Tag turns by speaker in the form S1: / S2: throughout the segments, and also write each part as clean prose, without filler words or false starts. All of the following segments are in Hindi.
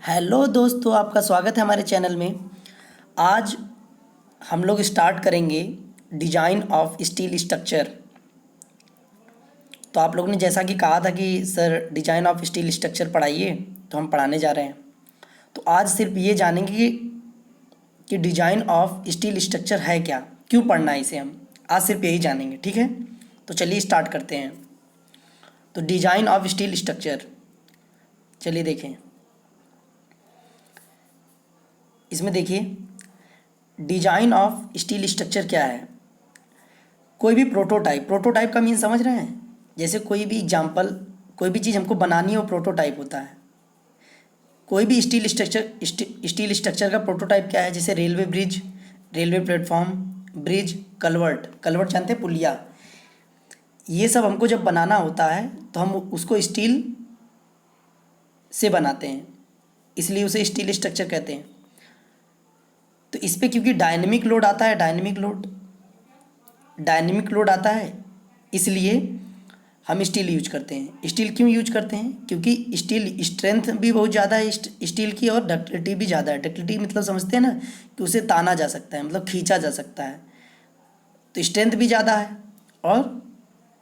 S1: हेलो दोस्तों, आपका स्वागत है हमारे चैनल में। आज हम लोग स्टार्ट करेंगे डिजाइन ऑफ स्टील स्ट्रक्चर। तो आप लोगों ने जैसा कि कहा था कि sir design of steel structure पढ़ाइए, तो हम पढ़ाने जा रहे हैं। तो आज सिर्फ ये जानेंगे कि डिजाइन ऑफ स्टील स्ट्रक्चर है क्या, क्यों पढ़ना है इसे। हम आज सिर्फ यही जानेंगे, ठीक है। तो चलिए स्टार्ट करते हैं। तो डिजाइन ऑफ स्टील स्ट्रक्चर, चलिए देखें। इसमें देखिए डिजाइन ऑफ स्टील स्ट्रक्चर क्या है। कोई भी प्रोटोटाइप का मीन समझ रहे हैं। जैसे कोई भी एग्जांपल, कोई भी चीज़ हमको बनानी हो, प्रोटोटाइप होता है। कोई भी स्टील स्ट्रक्चर का प्रोटोटाइप क्या है। जैसे railway bridge, railway platform, bridge, culvert जानते हैं, पुलिया। ये सब हमको जब बनाना होता है तो हम उसको स्टील से बनाते हैं, इसलिए उसे स्टील स्ट्रक्चर कहते हैं। तो इस पर क्योंकि डायनेमिक लोड आता है, डायनेमिक लोड आता है, इसलिए हम स्टील यूज करते हैं। स्टील क्यों यूज करते हैं? क्योंकि स्टील स्ट्रेंथ भी बहुत ज़्यादा है स्टील की, और डक्टिलिटी भी ज़्यादा है। डक्टिलिटी मतलब समझते हैं ना, कि उसे ताना जा सकता है, मतलब खींचा जा सकता है। तो स्ट्रेंथ भी ज़्यादा है और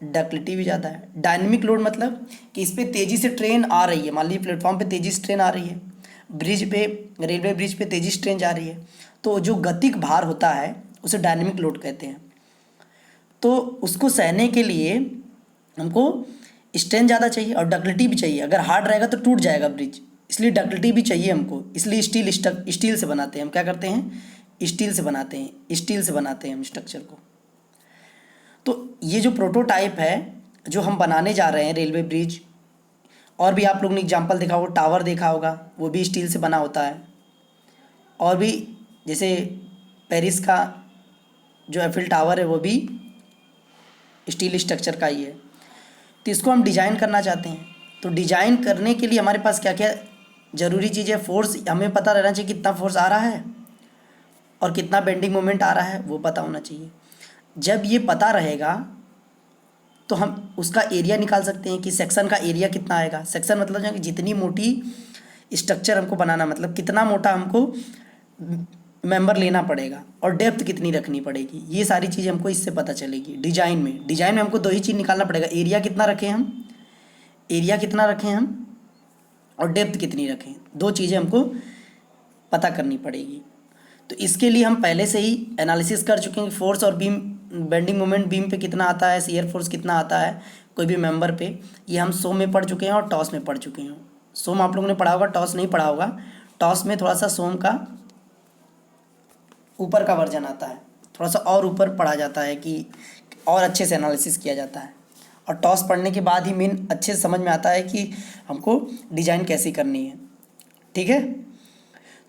S1: डक्टिलिटी भी ज़्यादा है। डायनेमिक लोड मतलब कि इस पर तेज़ी से ट्रेन आ रही है। मान लीजिए प्लेटफॉर्म पे तेज़ी से ट्रेन आ रही है, ब्रिज पे, रेलवे ब्रिज पे तेज़ी से ट्रेन जा रही है, तो जो गतिक भार होता है उसे डायनेमिक लोड कहते हैं। तो उसको सहने के लिए हमको स्ट्रेंथ ज़्यादा चाहिए और डक्टिलिटी भी चाहिए। अगर हार्ड रहेगा तो टूट जाएगा ब्रिज, इसलिए डक्टिलिटी भी चाहिए हमको। इसलिए स्टील से बनाते हैं। हम क्या करते हैं? स्टील से बनाते हैं हम स्ट्रक्चर को। तो ये जो प्रोटोटाइप है जो हम बनाने जा रहे हैं, रेलवे ब्रिज, और भी आप लोगों ने एग्जाम्पल देखा होगा, टावर देखा होगा, वो भी स्टील से बना होता है। और भी जैसे पेरिस का जो एफिल टावर है वो भी स्टील स्ट्रक्चर का ही है। तो इसको हम डिज़ाइन करना चाहते हैं। तो डिज़ाइन करने के लिए हमारे पास क्या क्या ज़रूरी चीज़ है? फोर्स हमें पता रहना चाहिए, कितना फोर्स आ रहा है और कितना बेंडिंग मोमेंट आ रहा है, वो पता होना चाहिए। जब ये पता रहेगा तो हम उसका एरिया निकाल सकते हैं कि सेक्शन का एरिया कितना आएगा। सेक्शन मतलब जो है कि जितनी मोटी स्ट्रक्चर हमको बनाना, मतलब कितना मोटा हमको मेंबर लेना पड़ेगा और डेप्थ कितनी रखनी पड़ेगी, ये सारी चीज़ें हमको इससे पता चलेगी। डिजाइन में हमको दो ही चीज़ निकालना पड़ेगा, एरिया कितना रखें हम और डेप्थ कितनी रखें। दो चीज़ें हमको पता करनी पड़ेगी। तो इसके लिए हम पहले से ही एनालिसिस कर चुके हैं। फोर्स और बीम, बेंडिंग मोमेंट बीम पे कितना आता है, शियर फोर्स कितना आता है कोई भी मेंबर पे, ये हम सोम में पढ़ चुके हैं और टॉस में पढ़ चुके हैं। सोम आप लोगों ने पढ़ा होगा, टॉस नहीं पढ़ा होगा। टॉस में थोड़ा सा सोम का ऊपर का वर्जन आता है, थोड़ा सा और ऊपर पढ़ा जाता है कि और अच्छे से एनालिसिस किया जाता है। और टॉस पढ़ने के बाद ही मेन अच्छे से समझ में आता है कि हमको डिज़ाइन कैसी करनी है, ठीक है।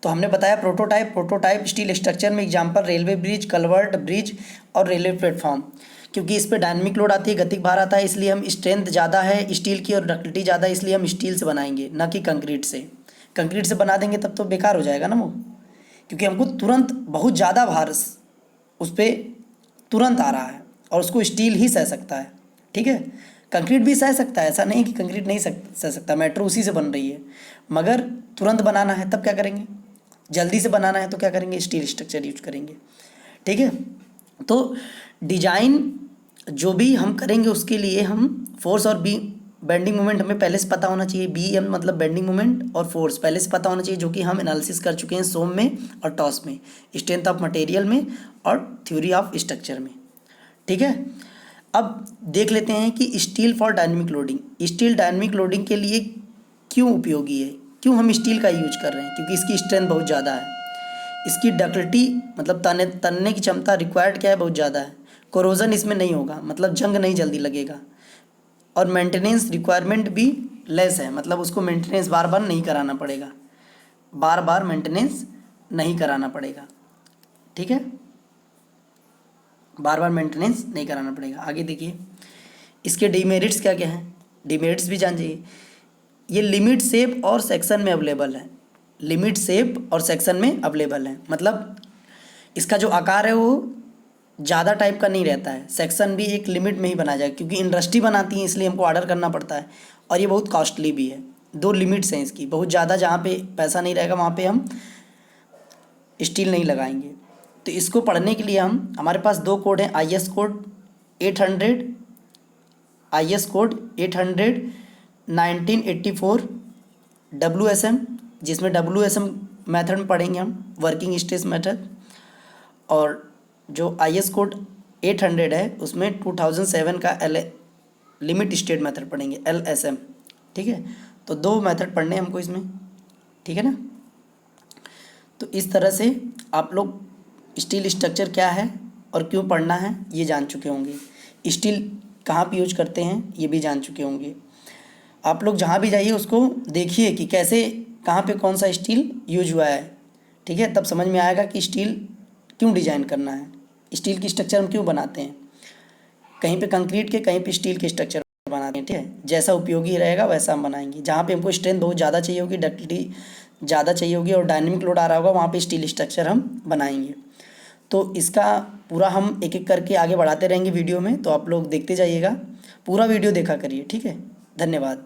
S1: तो हमने बताया प्रोटोटाइप स्टील स्ट्रक्चर में example railway bridge, culvert bridge और रेलवे प्लेटफॉर्म। क्योंकि इस पर डायनेमिक लोड आती है, गतिक भार आता है, इसलिए हम स्ट्रेंथ ज़्यादा है स्टील की और डक्टिलिटी ज़्यादा है, इसलिए हम स्टील से बनाएंगे, ना कि कंक्रीट से। कंक्रीट से बना देंगे तब तो बेकार हो जाएगा ना वो, क्योंकि हमको तुरंत बहुत ज़्यादा भार उस पर तुरंत आ रहा है और उसको स्टील ही सह सकता है, ठीक है। कंक्रीट भी सह सकता है, ऐसा नहीं कि कंक्रीट नहीं सह सकता। मेट्रो उसी से बन रही है, मगर तुरंत बनाना है तब क्या करेंगे? जल्दी से बनाना है तो क्या करेंगे? स्टील स्ट्रक्चर यूज करेंगे, ठीक है। तो डिजाइन जो भी हम करेंगे उसके लिए हम फोर्स और बेंडिंग मोमेंट हमें पहले से पता होना चाहिए। BM मतलब बेंडिंग मोमेंट और फोर्स पहले से पता होना चाहिए, जो कि हम एनालिसिस कर चुके हैं सोम में और टॉस में, स्ट्रेंथ ऑफ मटेरियल में और थ्योरी ऑफ स्ट्रक्चर में, ठीक है। अब देख लेते हैं कि steel for dynamic loading, steel dynamic loading के लिए क्यों उपयोगी है, क्यों हम स्टील का यूज कर रहे हैं? क्योंकि इसकी स्ट्रेंथ बहुत ज़्यादा है, इसकी डक्टिलिटी मतलब तनने की क्षमता रिक्वायर्ड क्या है, बहुत ज़्यादा है। कोरोजन इसमें नहीं होगा, मतलब जंग नहीं जल्दी लगेगा। और मेंटेनेंस रिक्वायरमेंट भी लेस है, मतलब उसको मेंटेनेंस बार बार नहीं कराना पड़ेगा, ठीक है। बार बार मेंटेनेंस नहीं कराना पड़ेगा। आगे देखिए इसके डिमेरिट्स क्या क्या हैं, डिमेरिट्स भी जान जाइए। ये लिमिट शेप और सेक्शन में अवेलेबल है, मतलब इसका जो आकार है वो ज़्यादा टाइप का नहीं रहता है। सेक्शन भी एक लिमिट में ही बना जाए, क्योंकि इंडस्ट्री बनाती है इसलिए हमको ऑर्डर करना पड़ता है और ये बहुत कॉस्टली भी है। दो लिमिट्स हैं इसकी, बहुत ज़्यादा जहाँ पे पैसा नहीं रहेगा वहाँ पे हम स्टील नहीं लगाएंगे। तो इसको पढ़ने के लिए हमारे पास दो कोड हैं, IS code 800, IS code 800 1984 WSM, जिसमें WSM मेथड में पढ़ेंगे हम, वर्किंग स्ट्रेस मेथड। और जो IS कोड 800 है उसमें 2007 का लिमिट स्टेट मेथड पढ़ेंगे, LSM। ठीक है, तो दो मेथड पढ़ने हैं हमको इसमें, ठीक है ना। तो इस तरह से आप लोग स्टील स्ट्रक्चर क्या है और क्यों पढ़ना है ये जान चुके होंगे। स्टील कहाँ पे यूज करते हैं ये भी जान चुके होंगे। आप लोग जहाँ भी जाइए उसको देखिए कि कैसे कहाँ पे कौन सा स्टील यूज हुआ है, ठीक है, तब समझ में आएगा कि स्टील क्यों डिजाइन करना है, स्टील की स्ट्रक्चर हम क्यों बनाते हैं। कहीं पे कंक्रीट के, कहीं पे स्टील के स्ट्रक्चर बनाते हैं, ठीक है। जैसा उपयोगी रहेगा वैसा हम बनाएंगे। जहाँ पे हमको स्ट्रेंथ बहुत ज़्यादा चाहिए होगी, डक्टिलिटी ज़्यादा चाहिए होगी और डायनेमिक लोड आ रहा होगा, वहाँ पे स्टील स्ट्रक्चर हम बनाएंगे। तो इसका पूरा हम एक एक करके आगे बढ़ाते रहेंगे वीडियो में, तो आप लोग देखते जाइएगा, पूरा वीडियो देखा करिए, ठीक है। धन्यवाद।